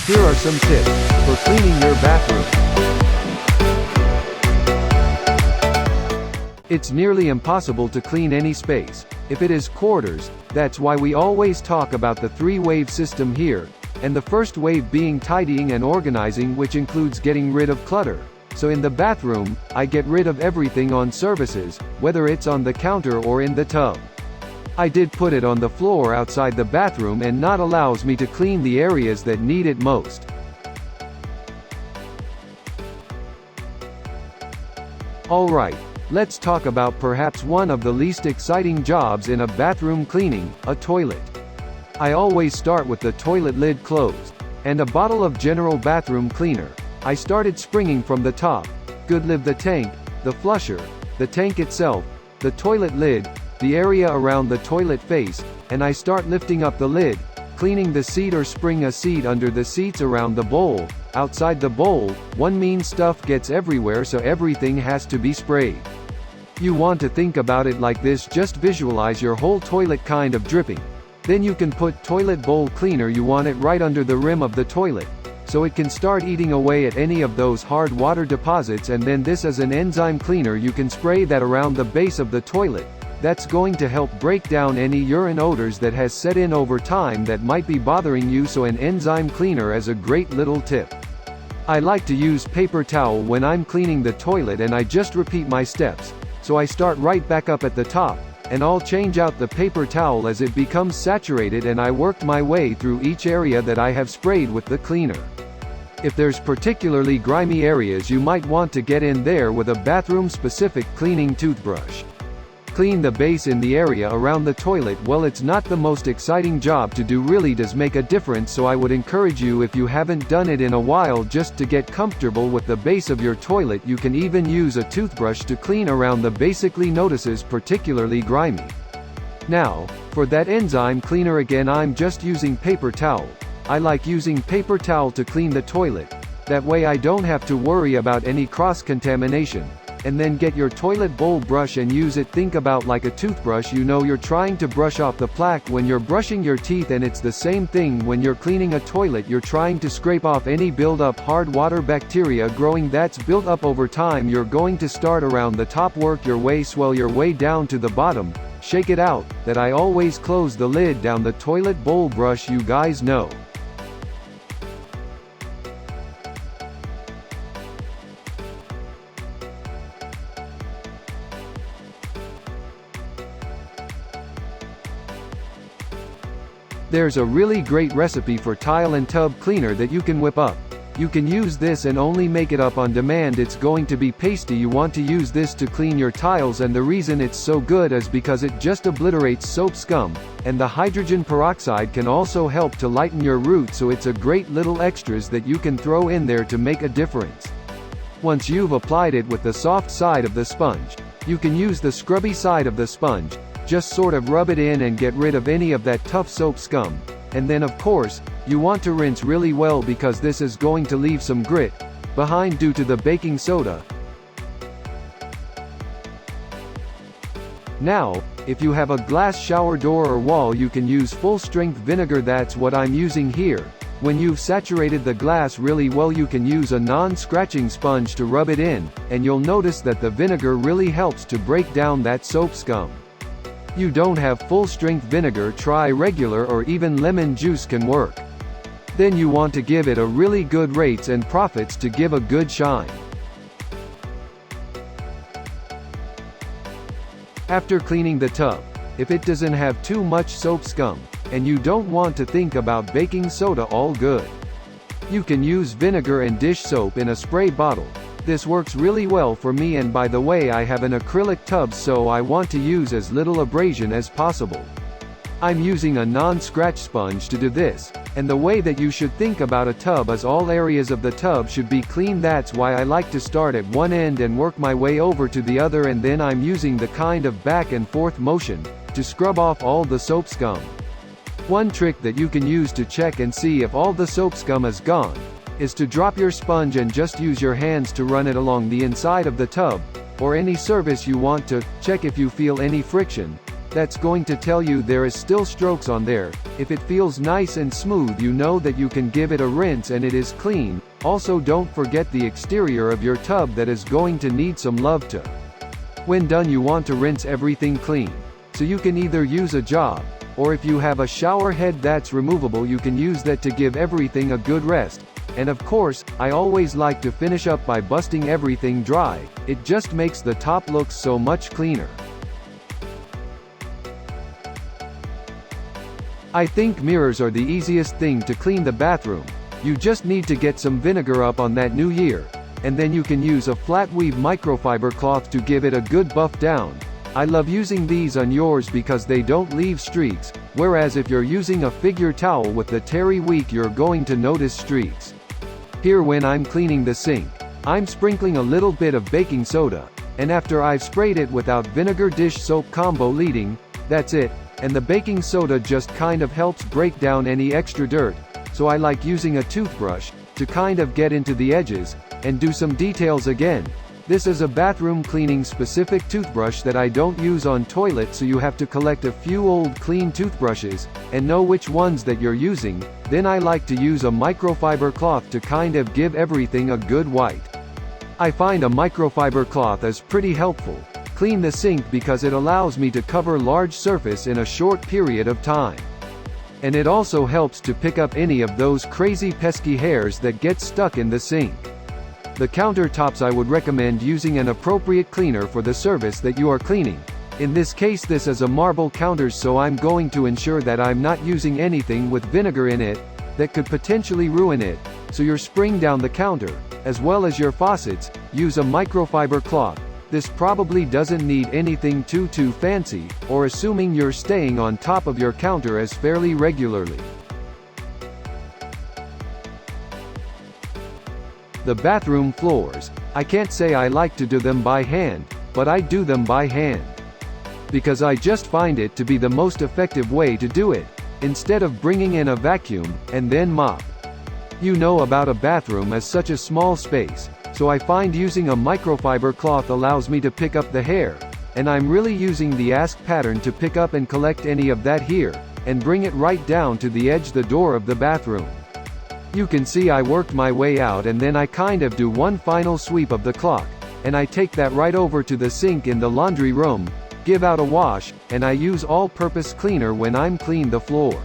Here are some tips for cleaning your bathroom. It's nearly impossible to clean any space. If it is quarters, that's why we always talk about the 3-wave system here, and the first wave being tidying and organizing, which includes getting rid of clutter. So in the bathroom, I get rid of everything on surfaces, whether it's on the counter or in the tub. I did put it on the floor outside the bathroom and not allows me to clean the areas that need it most. Alright, let's talk about perhaps one of the least exciting jobs in a bathroom cleaning, a toilet. I always start with the toilet lid closed, and a bottle of general bathroom cleaner. I started springing from the top. Good live the tank, the flusher, the tank itself, the toilet lid, the area around the toilet face, and I start lifting up the lid, cleaning the seat or spring a seat under the seats around the bowl, outside the bowl. One mean stuff gets everywhere, so everything has to be sprayed. You want to think about it like this: just visualize your whole toilet kind of dripping. Then you can put toilet bowl cleaner, you want it right under the rim of the toilet, so it can start eating away at any of those hard water deposits, and then this is an enzyme cleaner. You can spray that around the base of the toilet. That's going to help break down any urine odors that has set in over time that might be bothering you, so an enzyme cleaner is a great little tip. I like to use paper towel when I'm cleaning the toilet, and I just repeat my steps. So I start right back up at the top, and I'll change out the paper towel as it becomes saturated, and I worked my way through each area that I have sprayed with the cleaner. If there's particularly grimy areas, you might want to get in there with a bathroom-specific cleaning toothbrush. Clean the base in the area around the toilet. Well, it's not the most exciting job to do, really does make a difference, so I would encourage you, if you haven't done it in a while, just to get comfortable with the base of your toilet. You can even use a toothbrush to clean around the basically notices particularly grimy. Now, for that enzyme cleaner, again I'm just using paper towel. I like using paper towel to clean the toilet. That way I don't have to worry about any cross-contamination. And then get your toilet bowl brush and use it. Think about like a toothbrush. You know, you're trying to brush off the plaque when you're brushing your teeth, and it's the same thing when you're cleaning a toilet. You're trying to scrape off any build-up hard water bacteria growing that's built up over time. You're going to start around the top, work your way, swell your way down to the bottom, shake it out. That I always close the lid down the toilet bowl brush, you guys know. There's a really great recipe for tile and tub cleaner that you can whip up. You can use this and only make it up on demand. It's going to be pasty. You want to use this to clean your tiles, and the reason it's so good is because it just obliterates soap scum, and the hydrogen peroxide can also help to lighten your root, so it's a great little extras that you can throw in there to make a difference. Once you've applied it with the soft side of the sponge, you can use the scrubby side of the sponge. Just sort of rub it in and get rid of any of that tough soap scum. And then of course, you want to rinse really well, because this is going to leave some grit behind due to the baking soda. Now, if you have a glass shower door or wall, you can use full-strength vinegar. That's what I'm using here. When you've saturated the glass really well, you can use a non-scratching sponge to rub it in, and you'll notice that the vinegar really helps to break down that soap scum. You don't have full-strength vinegar, try regular or even lemon juice can work. Then you want to give it a really good rates and profits to give a good shine. After cleaning the tub, if it doesn't have too much soap scum, and you don't want to think about baking soda, all good. You can use vinegar and dish soap in a spray bottle. This works really well for me, and by the way, I have an acrylic tub, so I want to use as little abrasion as possible. I'm using a non-scratch sponge to do this, and the way that you should think about a tub is all areas of the tub should be clean. That's why I like to start at one end and work my way over to the other, and then I'm using the kind of back and forth motion to scrub off all the soap scum. One trick that you can use to check and see if all the soap scum is gone is to drop your sponge and just use your hands to run it along the inside of the tub, or any surface you want to check if you feel any friction. that's going to tell you there is still strokes on there. If it feels nice and smooth, you know that you can give it a rinse and it is clean. Also, don't forget the exterior of your tub that is going to need some love to. When done, you want to rinse everything clean. So you can either use a job, or if you have a shower head that's removable, you can use that to give everything a good rest. And of course, I always like to finish up by busting everything dry. It just makes the top look so much cleaner. I think mirrors are the easiest thing to clean the bathroom. You just need to get some vinegar up on that new year, and then you can use a flat weave microfiber cloth to give it a good buff down. I love using these on yours because they don't leave streaks, whereas if you're using a figure towel with the terry weak, you're going to notice streaks. Here, when I'm cleaning the sink, I'm sprinkling a little bit of baking soda, and after I've sprayed it without vinegar dish soap combo leading, that's it, and the baking soda just kind of helps break down any extra dirt, so I like using a toothbrush to kind of get into the edges and do some details again. This is a bathroom cleaning specific toothbrush that I don't use on toilet, so you have to collect a few old clean toothbrushes and know which ones that you're using. Then I like to use a microfiber cloth to kind of give everything a good white. I find a microfiber cloth is pretty helpful. Clean the sink because it allows me to cover large surface in a short period of time. And it also helps to pick up any of those crazy pesky hairs that get stuck in the sink. The countertops, I would recommend using an appropriate cleaner for the surface that you are cleaning. In this case, this is a marble counters, so I'm going to ensure that I'm not using anything with vinegar in it that could potentially ruin it. So your spring down the counter, as well as your faucets, use a microfiber cloth. This probably doesn't need anything too fancy, or assuming you're staying on top of your counter as fairly regularly. The bathroom floors, I can't say I like to do them by hand, but I do them by hand. Because I just find it to be the most effective way to do it, instead of bringing in a vacuum and then mop. You know about a bathroom as such a small space, so I find using a microfiber cloth allows me to pick up the hair, and I'm really using the ask pattern to pick up and collect any of that here, and bring it right down to the edge, the door of the bathroom. You can see I worked my way out, and then I kind of do one final sweep of the cloth, and I take that right over to the sink in the laundry room, give out a wash, and I use all-purpose cleaner when I'm clean the floor.